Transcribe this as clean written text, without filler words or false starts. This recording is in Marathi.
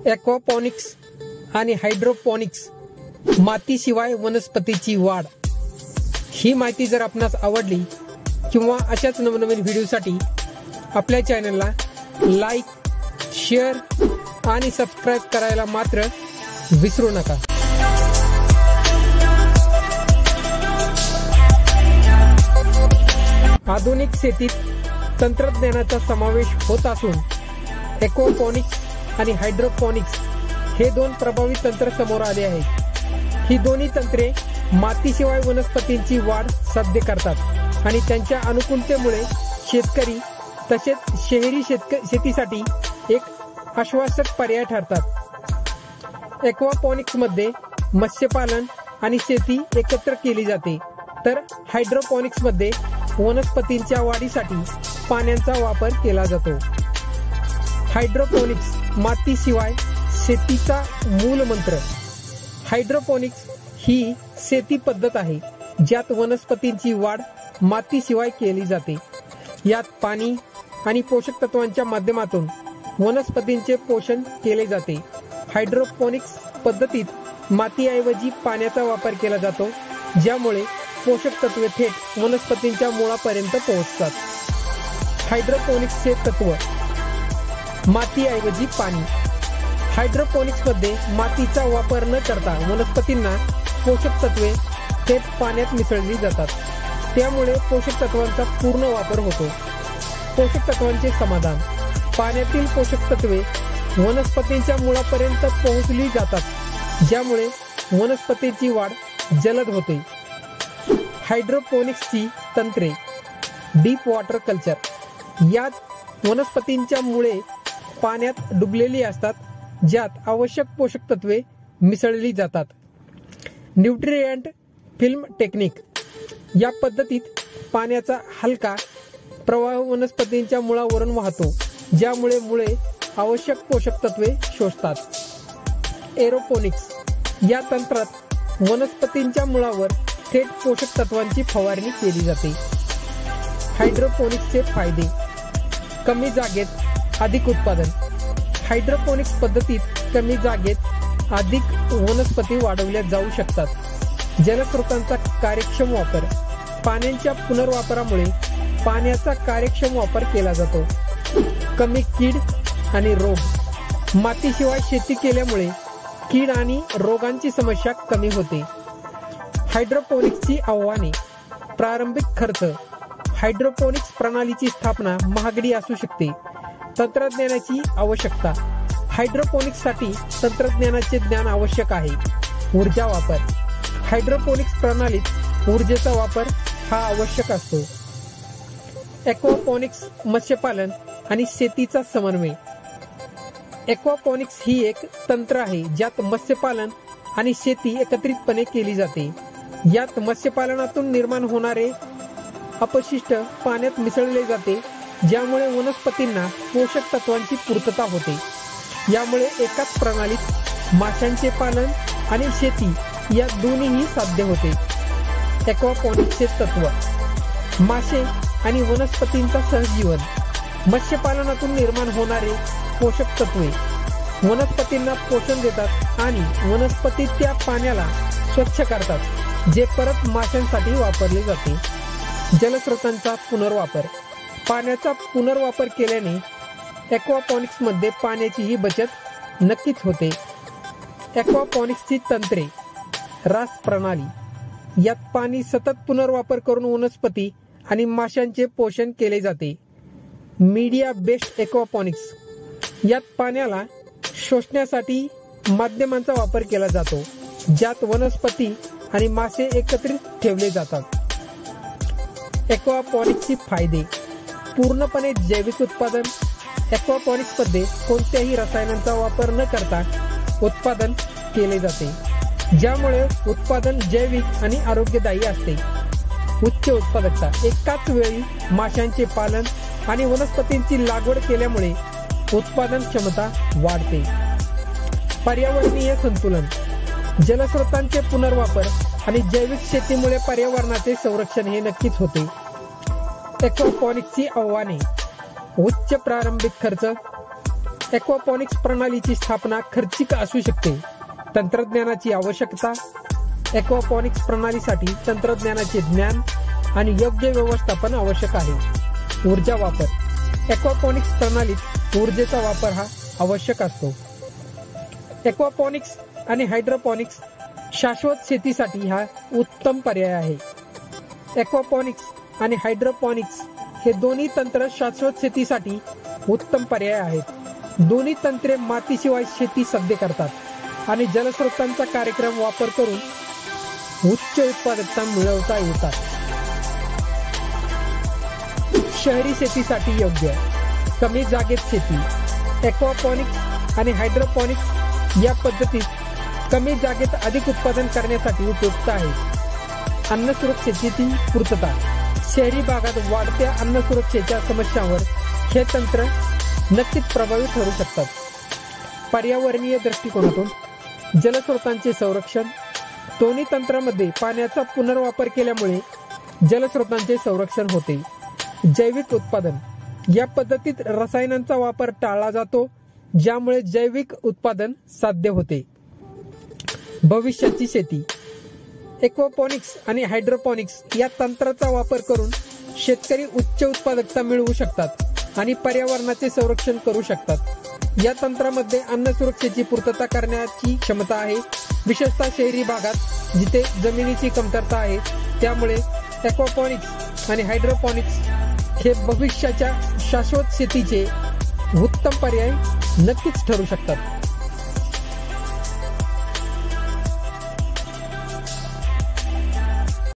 ॲक्वापॉनिक्स आणि हायड्रोपॉनिक्स, मातीशिवाय वनस्पतीची वाढ। ही माहिती जर आपणास आवडली किंवा अशाच नवनवीन व्हिडिओसाठी आपल्या चॅनलला लाईक, शेअर आणि सबस्क्राइब करायला मात्र विसरू नका। आधुनिक शेतीत तंत्रज्ञानाचा समावेश होत असून ॲक्वापॉनिक्स आणि हायड्रोपॉनिक्स हे दोन प्रभावी तंत्र समोर आले आहेत। ही दोन्ही तंत्रे मातीशिवाय वनस्पतींची वाढ साध्य करतात आणि त्यांच्या अनुकूलतेमुळे शेतकरी तसेच शहरी शेतीसाठी एक आश्वासक पर्याय ठरतात। ॲक्वापॉनिक्स मध्ये मत्स्यपालन आणि शेती एकत्र केली जाते, तर हायड्रोपॉनिक्स मध्ये वनस्पतींच्या वाढीसाठी पाण्याचा वापर केला जातो। हायड्रोपॉनिक्स मातीशिवाय शेतीचा मूल मंत्र। हायड्रोपॉनिक्स ही शेती पद्धत आहे ज्यात वनस्पतींची वाढ मातीशिवाय केली जाते। यात पाणी आणि पोषक तत्वांच्या माध्यमातून वनस्पतींचे पोषण केले जाते। हायड्रोपॉनिक्स पद्धतीत मातीऐवजी पाण्याचा वापर केला जातो, ज्यामुळे पोषक तत्वे थेट वनस्पतींच्या मुळापर्यंत पोहोचतात। हायड्रोपॉनिक्सचे तत्व: मातीऐवजी पाणी। हायड्रोपॉनिक्स मध्ये मातीचा वापर न करता वनस्पतींना पोषक तत्वे थेट पाण्यात मिसळली जातात, त्यामुळे पोषक तत्वांचा पूर्ण वापर होतो। पोषक तत्वांचे समाधान: पाण्यातील पोषक तत्वे वनस्पतींच्या मुळापर्यंत पोहोचली जातात, ज्यामुळे वनस्पतींची वाढ जलद होते। हायड्रोपॉनिक्सची तंत्रे: डीप वॉटर कल्चर। यात वनस्पतींच्या मुळे पाण्यात डुबलेली असतात, ज्यात आवश्यक पोषक तत्वे मिसळली जातात। न्यूट्रिएंट फिल्म टेक्निक: या पद्धतीत पाण्याचा हलका प्रवाह वनस्पतींच्या मुळावरून वाहतो, ज्यामुळे मुळे आवश्यक पोषक तत्वे शोषतात। एरोपोनिक्स: या तंत्रात वनस्पतींच्या मुळावर थेट पोषक तत्वांची फवारणी केली जाते। हायड्रोपोनिक्सचे फायदे: कमी जागेत अधिक उत्पादन। हायड्रोपोनिक्स पद्धतीत कमी जागेत अधिक वनस्पती वाढवल्या जाऊ शकतात। जलस्रोतांचा कार्यक्षम वापर: पाण्याच्या पुनर्वापरामुळे पाण्याचा कार्यक्षम वापर केला जातो। कमी कीड आणि रोग: मातीशिवाय शेती केल्यामुळे कीड आणि रोगांची समस्या कमी होते। हायड्रोपोनिक्सची आव्हाने: प्रारंभिक खर्च: हायड्रोपोनिक्स प्रणालीची स्थापना महागडी असू शकते। तंत्रज्ञानाची आवश्यकता: हायड्रोपोनिक्ससाठी तंत्रज्ञानाचे ज्ञान आवश्यक आहे। ऊर्जा वापर: हायड्रोपोनिक्स प्रणालीत ऊर्जेचा वापर हा आवश्यक असतो। ॲक्वापॉनिक्स मत्स्यपालन आणि शेतीचा समन्वय: ॲक्वापॉनिक्स ही एक तंत्र आहे ज्यात मत्स्यपालन आणि शेती एकत्रितपणे केली जाते। यात मत्स्यपालनातून निर्माण होणारे अपशिष्ट पाण्यात मिसळले जाते, ज्यामुळे वनस्पतींना पोषक तत्वांची पूर्तता होते। यामुळे एकाच प्रणालीत माशांचे पालन आणि शेती या दोन्हीही साध्य होते। ॲक्वापॉनिक्सचे तत्व: मासे आणि वनस्पतींचा सहजीवन। मत्स्यपालनातून निर्माण होणारे पोषक तत्वे वनस्पतींना पोषण देतात आणि वनस्पती त्या पाण्याला स्वच्छ करतात, जे परत माशांसाठी वापरले जाते। जलस्रोतांचा पुनर्वापर. पाण्याचा पुनर्वापर केल्याने ॲक्वापॉनिक्समध्ये पाण्याचीही बचत नक्कीच होते. ॲक्वापॉनिक्सची तंत्रे. रास प्रणाली. यात पाणी सतत पुनर्वापर करून वनस्पती आणि माशांचे पोषण केले जाते. Media based aquaponics. यात पाण्याला शोषण्यासाठी माध्यमांचा वापर केला जातो, ज्यात वनस्पती आणि मासे एकत्रित ठेवले जातात. ॲक्वापॉनिक्सचे फायदे. पूर्णपणे जैविक उत्पादन. ॲक्वापॉनिक्समध्ये कोणत्याही रसायनांचा वापर न करता उत्पादन केले जाते, ज्यामुळे उत्पादन जैविक आणि आरोग्यदायी असते. उच्च उत्पादकता. एकाच वेळी माशांचे पालन आणि वनस्पतींची लागवड केल्यामुळे उत्पादन क्षमता वाढते. पर्यावरणीय संतुलन. जलस्रोतांचे पुनर्वापर आणि जैविक शेतीमुळे पर्यावरणाचे संरक्षण हे नक्कीच होते. ॲक्वापॉनिक्सची आव्हाने. उच्च प्रारंभिक खर्च. ॲक्वापॉनिक्स प्रणालीची स्थापना खर्चिक असू शकते. तंत्रज्ञानाची आवश्यकता. ॲक्वापॉनिक्स प्रणालीसाठी तंत्रज्ञानाचे ज्ञान आणि योग्य व्यवस्थापन आवश्यक आहे. ऊर्जा वापर. ॲक्वापॉनिक्स प्रणालीत ऊर्जेचा वापर हा आवश्यक असतो. ॲक्वापॉनिक्स आणि हायड्रोपॉनिक्स शाश्वत शेतीसाठी हा उत्तम पर्याय आहे. ॲक्वापॉनिक्स आणि हायड्रोपॉनिक्स हे दोन्ही तंत्र शाश्वत शेतीसाठी उत्तम पर्याय आहेत. दोन्ही तंत्रे मातीशिवाय शेती साध्य करतात आणि जलस्रोतांचा कार्यक्रम वापर करून उच्च उत्पादकता मिळवता येतात. शहरी शेतीसाठी योग्य. कमी जागेत शेती. ॲक्वापॉनिक्स आणि हायड्रोपॉनिक्स या पद्धतीत कमी जागेत अधिक उत्पादन करण्यासाठी उपयुक्त आहे. अन्न सुरक्षेची पूर्तता. शहरी भागात वाढत्या अन्न सुरक्षेच्या समस्यांवर हे तंत्र नक्कीच प्रभावी ठरू शकतात. पर्यावरणीय दृष्टिकोनातून जलस्रोतांचे संरक्षण. दोन्ही तंत्रामध्ये पाण्याचा पुनर्वापर केल्यामुळे जलस्रोतांचे संरक्षण होते. जैविक उत्पादन. या पद्धतीत रसायनांचा वापर टाळला जातो, ज्यामुळे जैविक उत्पादन साध्य होते. भविष्याची शेती. ॲक्वापॉनिक्स आणि हायड्रोपॉनिक्स या तंत्राचा वापर करून शेतकरी उच्च उत्पादकता मिळवू शकतात आणि पर्यावरणाचे संरक्षण करू शकतात. या तंत्रामध्ये अन्न सुरक्षेची पूर्तता करण्याची क्षमता आहे, विशेषतः शहरी भागात जिथे जमिनीची कमतरता आहे. त्यामुळे ॲक्वापॉनिक्स आणि हायड्रोपॉनिक्स हे भविष्याच्या शाश्वत शेतीचे उत्तम पर्याय नक्कीच ठरू शकतात.